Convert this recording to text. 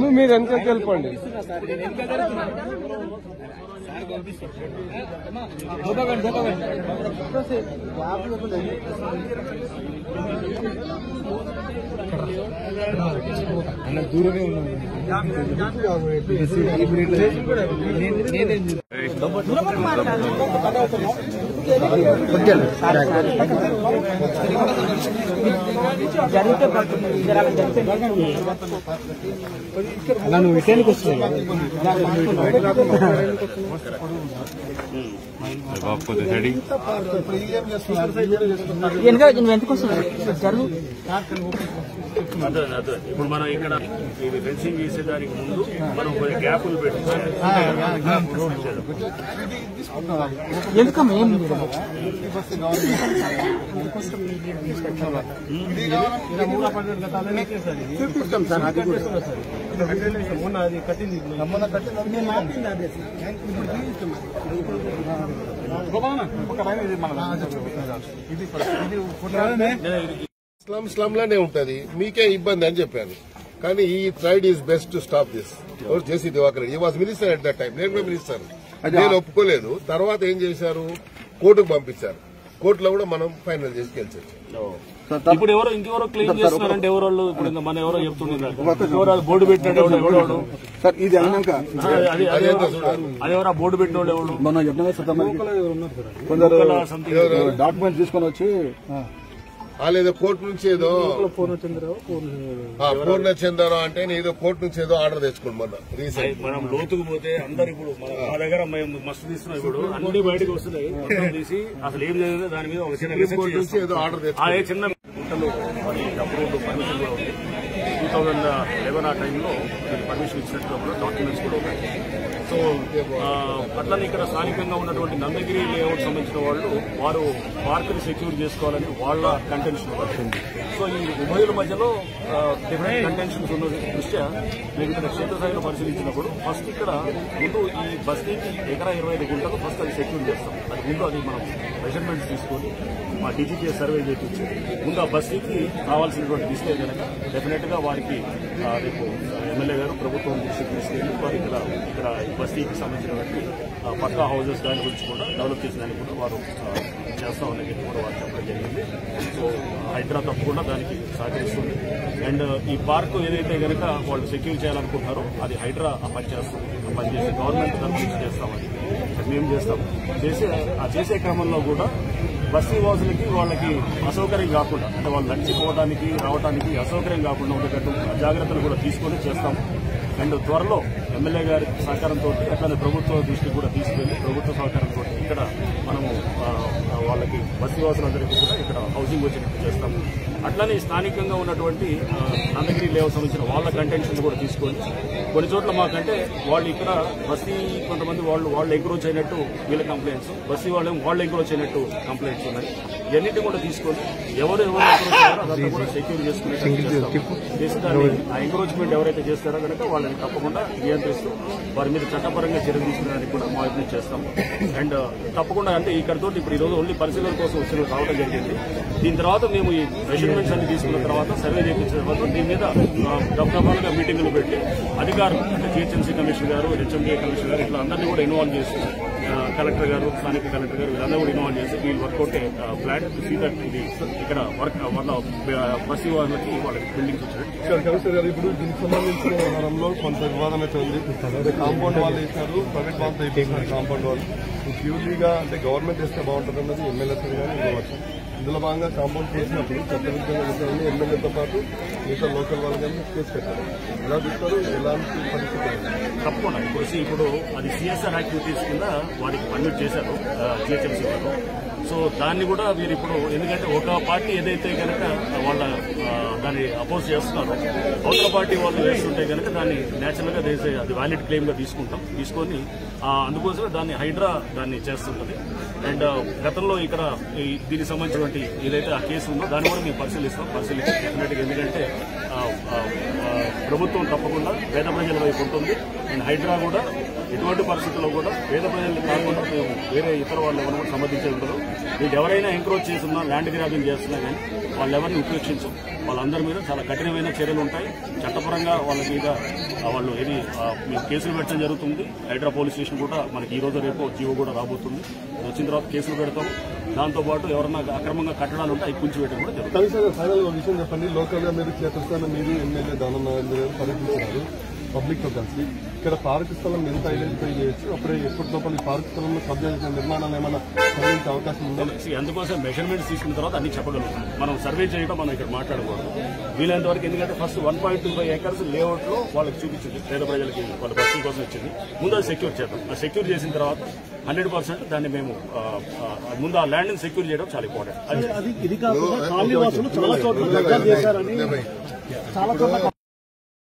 మీరు వెనకకి వెళ్ళిపోండి. అన్న దూరమే ఉన్నాను. నువ్వు ఇటానికి వస్తున్నావు ఎందుకు వస్తున్నావు జరుగు. ఇప్పుడు మనం ఇక్కడ ఫెన్సింగ్ చేసేదానికి ముందు మనం కొన్ని గ్యాపులు పెట్టుకోవాలి. ఎందుకమ్మా ఏం చూపిస్తాం సార్. అది కూడా మొన్న అది కట్టింది స్లమ్ లోనే ఉంటది, మీకే ఇబ్బంది అని చెప్పాను. కానీ ఈ tried is best to stop this. ఎవరు జేసీ దివాకర్ ఈ was minister at that time. నేను కూడా మినిస్టర్, నేను ఒప్పుకోలేదు. తర్వాత ఏం చేశారు, కోర్టుకు పంపించారు. కోర్టులో కూడా మనం ఫైనల్ చేసి గెలిచారు. ఇప్పుడు ఎవరో ఇంకెవరో క్లెయిమ్ చేస్తున్నారంటే ఎవరో ఇప్పుడు మన ఎవరో చెప్తున్నారు బోర్డు పెట్టినట్టు ఎవడు సార్. ఇది అన్నాక అదేవరా బోర్డు పెట్టిన వాళ్ళు ఎవరు మొన్న కొందరు డాక్యుమెంట్ తీసుకొని వచ్చి ఏదో కోర్టు నుంచి ఏదో పూర్ణచంద్రరావు అంటే ఏదో కోర్టు నుంచి ఏదో ఆర్డర్ తెచ్చుకోండి మొన్న రీసెంట్. మనం లోతుకు పోతే అందరు ఇప్పుడు మా దగ్గర మేము మస్తు తీస్తున్నాం. ఇప్పుడు అన్ని బయటకు వస్తున్నాయి తీసి అసలు ఏం జరిగిందో దాని మీద ఒక చిన్న ఏదో ఆర్డర్ అదే చిన్న గుంటలు అప్రూవ్డ్ పర్మిషన్ కూడా ఉంది. 2011 ఆ టైంలో పర్మిషన్ ఇచ్చినట్టు డాక్యుమెంట్స్ కూడా ఉన్నాయి. సో అట్లనే ఇక్కడ స్థానికంగా ఉన్నటువంటి నందగిరి లేఅవుట్ సంబంధించిన వారు పార్కుని సెక్యూర్ చేసుకోవాలని వాళ్ళ కంటెన్షన్ వచ్చింది. సో ఈ ఉభయుల మధ్యలో డిఫరెంట్ కంటెన్షన్స్ ఉన్న దృష్ట్యా మేము ఇక్కడ క్షేత్రస్థాయిలో పరిశీలించినప్పుడు ఫస్ట్ ఇక్కడ ముందు ఈ బస్తీకి ఎకరా 25 గుంటలు ఫస్ట్ అది సెక్యూర్ చేస్తాం. అది ముందు అది మనం మెజర్మెంట్స్ తీసుకొని మా డీజీపీఎస్ సర్వే చేయించి ముందు ఆ బస్తీకి కావాల్సినటువంటి ఇస్తే కనుక డెఫినెట్ గా వారికి రేపు ఎమ్మెల్యే గారు ప్రభుత్వం దృష్టికి తీసుకెళ్లి వారు ఇక్కడ బస్తీకి సంబంధించినటువంటి పక్కా హౌసెస్ దాని గురించి కూడా డెవలప్ చేసేదానికి కూడా వారు చేస్తామని చెప్పి కూడా వారు చెప్పడం జరిగింది. సో హైడ్రా తప్పకుండా దానికి సహకరిస్తుంది. అండ్ ఈ పార్కు ఏదైతే కనుక వాళ్ళు సెక్యూర్ చేయాలనుకుంటున్నారో అది హైడ్రా పనిచేస్తుంది. పనిచేసి గవర్నమెంట్ తరఫు నుంచి చేస్తామని మేము చేస్తాం. చేసే క్రమంలో కూడా బస్తీ వాసులకి వాళ్ళకి అసౌకర్యం కాకుండా అంటే వాళ్ళు నడిచిపోవడానికి రావడానికి అసౌకర్యం కాకుండా ఉండేటట్టు జాగ్రత్తలు కూడా తీసుకొని చేస్తాం. అండ్ త్వరలో ఎమ్మెల్యే గారి సహకారంతో అట్లానే ప్రభుత్వ దృష్టికి కూడా తీసుకెళ్లి ప్రభుత్వ సహకారంతో ఇక్కడ మనము వాళ్ళకి బస్తీవాసులందరికీ కూడా ఇక్కడ హౌసింగ్ వచ్చేటట్టు చేస్తాము. అట్లానే స్థానికంగా ఉన్నటువంటి నందగిరి లేఅవుట్ సంబంధించిన వాళ్ళ కంటెన్షన్ కూడా తీసుకొని కొన్ని చోట్ల మాకంటే వాళ్ళు ఇక్కడ బస్తీ కొంతమంది వాళ్ళు ఎంక్రోచ్ అయినట్టు వీళ్ళ కంప్లైంట్స్, బస్తీ వాళ్ళు ఎంక్రోచ్ అయినట్టు కంప్లైంట్స్ ఉన్నాయి. ఇవన్నింటి కూడా తీసుకొని ఎవరు ఎంక్రోచ్ అయ్యారో అదంతా కూడా సెక్యూర్ చేసుకునే చేసి దాన్ని ఆ ఎంక్రోచ్మెంట్ ఎవరైతే చేస్తారో కనుక వాళ్ళని తప్పకుండా నియంత్రిస్తూ వారి మీద చట్టపరంగా చర్యలు తీసుకునేదానికి కూడా మా వైపు చేస్తాము. అండ్ తప్పకుండా అంటే ఇక్కడతో ఇప్పుడు ఈ రోజు ఓన్లీ పరిశీలన కోసం వచ్చిన రావడం జరిగింది. దీని తర్వాత మేము ఈ మెజర్మెంట్స్ అన్ని తీసుకున్న తర్వాత సర్వే చేయించిన తర్వాత దీని మీద దఫాలుగా మీటింగులు పెట్టి అధికారులు అంటే జిహెచ్ఎంసీ కమిషనర్ గారు, హెచ్ఎండిఏ కమిషనర్ గారు ఇట్లా అందరినీ కూడా ఇన్వాల్వ్ చేసి కలెక్టర్ గారు, స్థానిక కలెక్టర్ గారు వీళ్ళందరూ కూడా ఇన్వాల్వ్ చేసి వీళ్ళు వర్కౌట్ ప్లాన్ సీ దట్ ఇది ఇక్కడ వర్క్ వాళ్ళ బస్తీ వాళ్ళకి వాళ్ళకి బిల్డింగ్స్ వచ్చాయి. కమిషనర్ గారు ఇప్పుడు దీనికి సంబంధించిన వ్యవహారంలో కొంత వివాదం అయితే ఉంది. కాంపౌండ్ వాళ్ళు వేశారు, ప్రైవేట్ వాళ్ళతో వేసేసారు కాంపౌండ్ వాళ్ళు. ప్యూర్లీగా అంటే గవర్నమెంట్ వేస్తే బాగుంటుంది అన్నది ఎమ్మెల్యే కానీ ఉండవచ్చు. ఇందులో భాగంగా కాంపౌండ్ చేసినప్పుడు చట్టవిరుద్ధంగా విషయాన్ని ఎమ్మెల్యేతో పాటు మిగతా లోకల్ వాళ్ళు కానీ కేసు పెట్టారు. ఎలా చూస్తారు, ఎలాంటి పరిస్థితి? తప్పకుండా ఇప్పుడు అది సిఎస్ఆర్ యాక్టివిటీస్ కింద వారికి పర్మిట్ చేశారు జిహెచ్ఎంసీ వాళ్ళు. సో దాన్ని కూడా వీరు ఇప్పుడు ఎందుకంటే ఒక పార్టీ ఏదైతే కనుక వాళ్ళ దాన్ని అపోజ్ చేస్తున్నారో అవతల పార్టీ వాళ్ళు వేస్తుంటే కనుక దాన్ని నేచురల్ గా అది వ్యాలిడ్ క్లెయిమ్ గా తీసుకొని అందుకోసమే దాన్ని హైడ్రా దాన్ని చేస్తుంటది. అండ్ గతంలో ఇక్కడ దీనికి సంబంధించిన ఉన్నటువంటి ఏదైతే ఆ కేసు ఉందో దాన్ని కూడా మేము పరిశీలించి డెఫినెట్గా, ఎందుకంటే ప్రభుత్వం తప్పకుండా పేద ప్రజల వైపు ఉంటుంది. అండ్ హైడ్రా కూడా ఎటువంటి పరిస్థితుల్లో కూడా పేద ప్రజలు కాకుండా మేము వేరే ఇతర వాళ్ళు ఎవరు కూడా సమర్థించే ఉండదు. వీళ్ళు ఎవరైనా ఎంక్రోచ్ చేస్తున్నా, ల్యాండ్ గ్రాబింగ్ చేస్తున్నా కానీ వాళ్ళు ఎవరిని ఉపేక్షించం. వాళ్ళందరి మీద చాలా కఠినమైన చర్యలు ఉంటాయి. చట్టపరంగా వాళ్ళ మీద వాళ్ళు మేము కేసులు పెట్టడం జరుగుతుంది. హైడ్రా పోలీస్ స్టేషన్ కూడా మనకి ఈ రోజు రేపు జీవో కూడా రాబోతుంది. వచ్చిన తర్వాత కేసులు పెడతాం. దాంతోపాటు ఎవరన్నా అక్రమంగా కట్టడాలు ఉంటే అవి కూల్చివేయడం కూడా జరుగుతుంది. కనీసం ఫైనల్ ఒక విషయం చెప్పండి. లోకల్ గా మీరు క్షేత్రస్థానం మీరు ఎమ్మెల్యే దానం పర్యటించారు పబ్లిక్ తో కలిసి. ఇక్కడ పార్క్ స్థలం ఎంత ఐడెంటిఫై చేయొచ్చు, అప్పుడే ఎప్పటిలోపల ఈ పార్క్ స్థలంలో కబ్జా చేసిన నిర్మాణాలు ఏమైనా కలిగించే అవకాశం ఉందా? అందుకోసం మెజర్మెంట్స్ తీసుకున్న తర్వాత అన్ని చెప్పగలుగుతాం. మనం సర్వే చేయడం మనం ఇక్కడ మాట్లాడకూడదు వీలైనంత వరకు. ఎందుకంటే ఫస్ట్ 1.25 acres లేఅవుట్ లో వాళ్ళకి చూపించింది, పేద ప్రజలకి వాళ్ళ బస్సుల కోసం ఇచ్చింది. ముందు అది సెక్యూర్ చేద్దాం. ఆ సెక్యూర్ చేసిన తర్వాత 100% దాన్ని మేము ముందు ఆ ల్యాండ్ ని సెక్యూర్ చేయడం చాలా ఇంపార్టెంట్. ఇది కాకుండా కాలనీ వాసులు చాలా చోట్ల చేశారని చాలా చోట్ల